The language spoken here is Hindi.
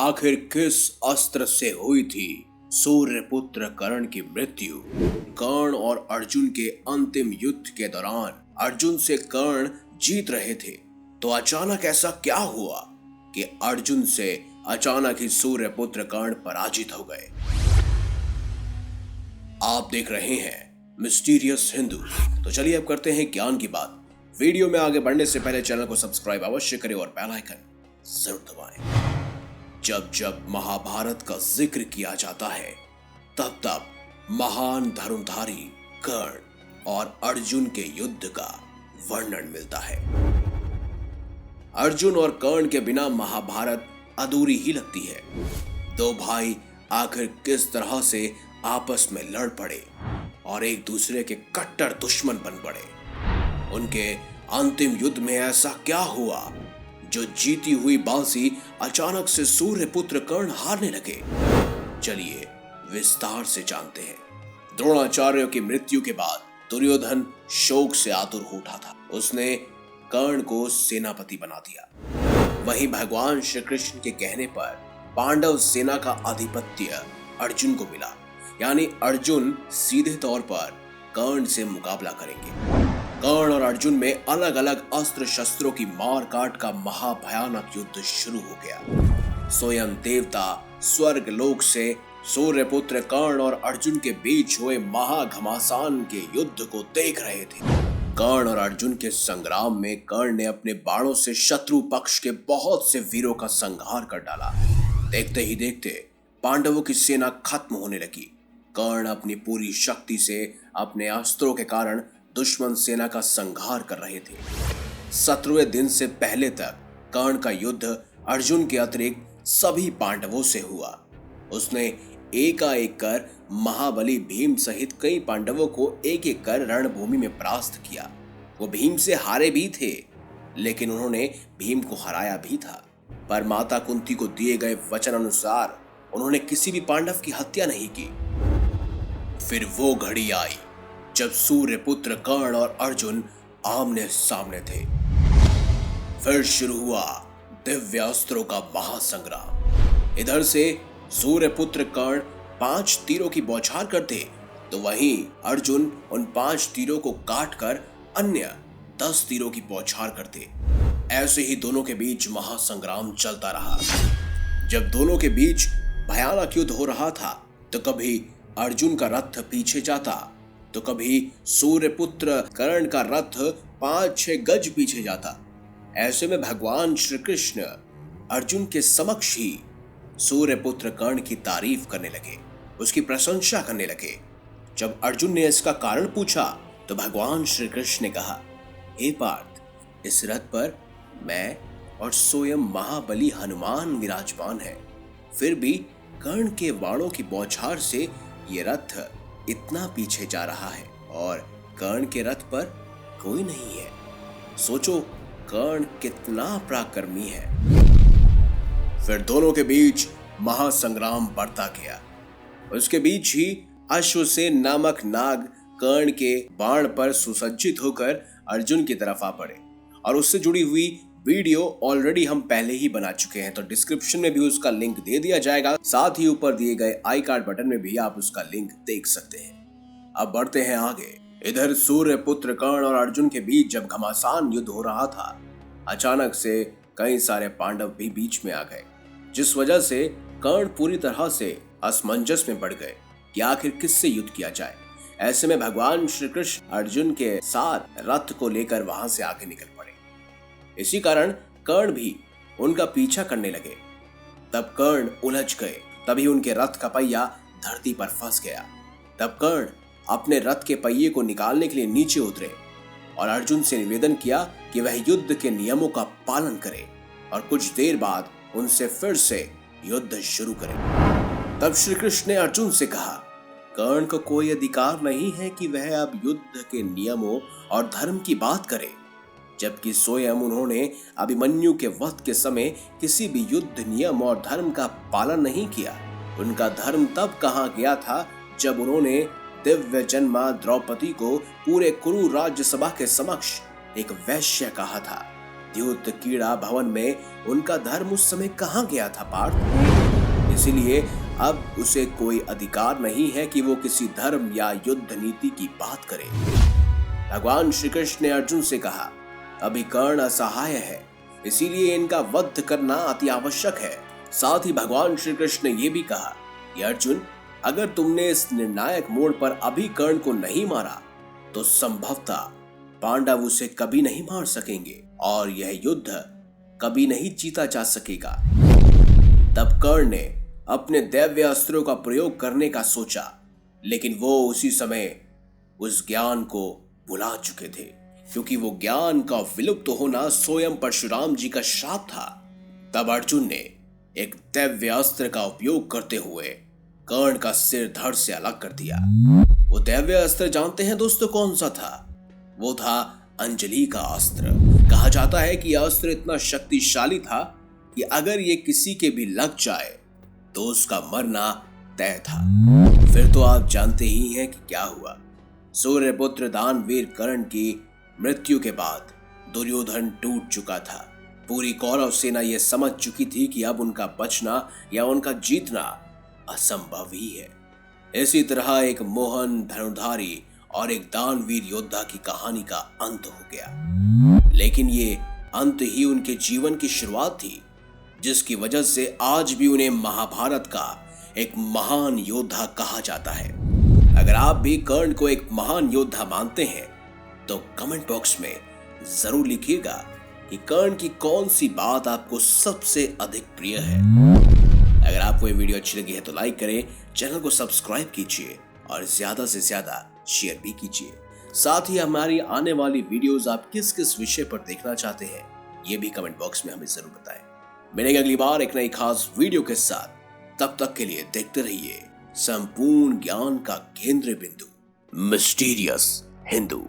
आखिर किस अस्त्र से हुई थी सूर्यपुत्र कर्ण की मृत्यु। कर्ण और अर्जुन के अंतिम युद्ध के दौरान अर्जुन से कर्ण जीत रहे थे, तो अचानक ऐसा क्या हुआ कि अर्जुन से अचानक ही सूर्यपुत्र कर्ण पराजित हो गए। आप देख रहे हैं मिस्टीरियस हिंदू। तो चलिए अब करते हैं ज्ञान की बात। वीडियो में आगे बढ़ने से पहले चैनल को सब्सक्राइब अवश्य करें और बेल आइकन जरूर दबाएं। जब जब महाभारत का जिक्र किया जाता है तब तब महान धर्मधारी कर्ण और अर्जुन के युद्ध का वर्णन मिलता है। अर्जुन और कर्ण के बिना महाभारत अधूरी ही लगती है। दो भाई आखिर किस तरह से आपस में लड़ पड़े और एक दूसरे के कट्टर दुश्मन बन पड़े। उनके अंतिम युद्ध में ऐसा क्या हुआ जो जीती हुई बाजी अचानक से सूर्यपुत्र कर्ण हारने लगे। चलिए विस्तार से जानते हैं। द्रोणाचार्य की मृत्यु के बाद दुर्योधन शोक से आतुर हो उठा था। उसने कर्ण को सेनापति बना दिया। वहीं भगवान श्री कृष्ण के कहने पर पांडव सेना का आधिपत्य अर्जुन को मिला, यानी अर्जुन सीधे तौर पर कर्ण से मुकाबला करेंगे। कर्ण और अर्जुन में अलग अलग अस्त्र शस्त्रों की मार काट का महाभयानक युद्ध शुरू हो गया। स्वयं देवता स्वर्ग लोक से सूर्यपुत्र कर्ण और अर्जुन के बीच हुए महाघमासान के युद्ध को देख रहे थे। कर्ण और अर्जुन के संग्राम में कर्ण ने अपने बाणों से शत्रु पक्ष के बहुत से वीरों का संहार कर डाला। देखते ही देखते पांडवों की सेना खत्म होने लगी। कर्ण अपनी पूरी शक्ति से अपने अस्त्रों के कारण दुश्मन सेना का संहार कर रहे थे। 17वें दिन से पहले तक कर्ण का युद्ध अर्जुन के अतिरिक्त सभी पांडवों से हुआ। उसने एकाएक कर महाबली भीम सहित कई पांडवों को एक एक कर रणभूमि में परास्त किया। वो भीम से हारे भी थे, लेकिन उन्होंने भीम को हराया भी था। पर माता कुंती को दिए गए वचन अनुसार उन्होंने किसी भी पांडव की हत्या नहीं की। फिर वो घड़ी आई जब सूर्यपुत्र कर्ण और अर्जुन आमने सामने थे। फिर शुरू हुआ दिव्य अस्त्रों का महासंग्राम। इधर से सूर्यपुत्र कर्ण 5 तीरों की बौछार करते, तो वहीं अर्जुन उन 5 तीरों को काटकर अन्य 10 तीरों की बौछार करते। ऐसे ही दोनों के बीच महासंग्राम चलता रहा। जब दोनों के बीच भयानक युद्ध हो रहा था, तो कभी अर्जुन का रथ पीछे जाता, तो कभी सूर्यपुत्र कर्ण का रथ 5-6 गज पीछे जाता। ऐसे में भगवान श्री कृष्ण अर्जुन के समक्ष ही सूर्यपुत्र कर्ण की तारीफ करने लगे, उसकी प्रशंसा करने लगे। जब अर्जुन ने इसका कारण पूछा, तो भगवान श्री कृष्ण ने कहा, हे पार्थ, इस रथ पर मैं और स्वयं महाबली हनुमान विराजमान है। फिर भी कर्ण के बाणों की बौछार से ये रथ इतना पीछे जा रहा है और कर्ण के रथ पर कोई नहीं है। सोचो कर्ण कितना पराक्रमी है। फिर दोनों के बीच महासंग्राम बढ़ता गया। उसके बीच ही अश्वसेन नामक नाग कर्ण के बाण पर सुसज्जित होकर अर्जुन की तरफ आ पड़े, और उससे जुड़ी हुई वीडियो ऑलरेडी हम पहले ही बना चुके हैं, तो डिस्क्रिप्शन में भी उसका लिंक दे दिया जाएगा। साथ ही ऊपर दिए गए आई कार्ड बटन में भी आप उसका लिंक देख सकते हैं। अब बढ़ते हैं आगे। इधर सूर्यपुत्र कर्ण और अर्जुन के बीच जब घमासान युद्ध हो रहा था, अचानक से कई सारे पांडव भी बीच में आ गए, जिस वजह से कर्ण पूरी तरह से असमंजस में पड़ गए कि आखिर किससे युद्ध किया जाए। ऐसे में भगवान श्री कृष्ण अर्जुन के साथ रथ को लेकर वहां से आगे निकल पड़े। इसी कारण कर्ण भी उनका पीछा करने लगे। तब कर्ण उलझ गए। तभी उनके रथ का पहिया धरती पर फंस गया। तब कर्ण अपने रथ के पहिए को निकालने के लिए नीचे उतरे और अर्जुन से निवेदन किया कि वह युद्ध के नियमों का पालन करे और कुछ देर बाद उनसे फिर से युद्ध शुरू करे। तब श्री कृष्ण ने अर्जुन से कहा, कर्ण को कोई अधिकार नहीं है कि वह अब युद्ध के नियमों और धर्म की बात करे, जबकि स्वयं उन्होंने अभिमन्यु के वध के समय किसी भी युद्ध नियम और धर्म का पालन नहीं किया। उनका धर्म तब कहाँ गया था जब उन्होंने दिव्य जन्मा द्रौपदी को पूरे कुरु राज्यसभा के समक्ष एक वैश्य कहा था। द्यूत कीड़ा भवन में उनका धर्म उस समय कहाँ गया था पार्थ? इसीलिए अब उसे कोई अधिकार नहीं है कि वो किसी धर्म या युद्ध नीति की बात करे। भगवान श्री कृष्ण ने अर्जुन से कहा, अभी कर्ण असहाय है, इसीलिए इनका वध करना अति आवश्यक है। साथ ही भगवान श्री कृष्ण ने यह भी कहा कि अर्जुन, अगर तुमने इस निर्णायक मोड़ पर अभी कर्ण को नहीं मारा तो संभवतः पांडव उसे कभी नहीं मार सकेंगे और यह युद्ध कभी नहीं जीता जा सकेगा। तब कर्ण ने अपने दैव्य अस्त्रों का प्रयोग करने का सोचा, लेकिन वो उसी समय उस ज्ञान को भुला चुके थे, क्योंकि वो ज्ञान का विलुप्त होना स्वयं परशुराम जी का श्राप था। तब अर्जुन ने एक दैव्य अस्त्र का उपयोग करते हुए कर्ण का सिर धड़ से अलग कर दिया। वो दैव्य अस्त्र जानते हैं दोस्तों कौन सा था? वो था अंजलि का अस्त्र। कहा जाता है कि यह अस्त्र इतना शक्तिशाली था कि अगर ये किसी के भी लग जाए तो उसका मरना तय था। फिर तो आप जानते ही हैं कि क्या हुआ। सूर्यपुत्र दानवीर कर्ण की मृत्यु के बाद दुर्योधन टूट चुका था। पूरी कौरव सेना यह समझ चुकी थी कि अब उनका बचना या उनका जीतना असंभव ही है। इसी तरह एक मोहन धनुर्धारी और एक दानवीर योद्धा की कहानी का अंत हो गया, लेकिन ये अंत ही उनके जीवन की शुरुआत थी, जिसकी वजह से आज भी उन्हें महाभारत का एक महान योद्धा कहा जाता है। अगर आप भी कर्ण को एक महान योद्धा मानते हैं तो कमेंट बॉक्स में जरूर लिखिएगा कि कर्ण की कौन सी बात आपको सबसे अधिक प्रिय है। अगर आपको ये वीडियो अच्छी लगी है तो लाइक करें, चैनल को सब्सक्राइब कीजिए और ज्यादा से ज्यादा शेयर भी कीजिए। साथ ही हमारी आने वाली वीडियोस आप किस किस विषय पर देखना चाहते हैं ये भी कमेंट बॉक्स में हमें जरूर बताएं। मिलेंगे अगली बार एक नई खास वीडियो के साथ। तब तक के लिए देखते रहिए संपूर्ण ज्ञान का केंद्र बिंदु मिस्टीरियस हिंदू।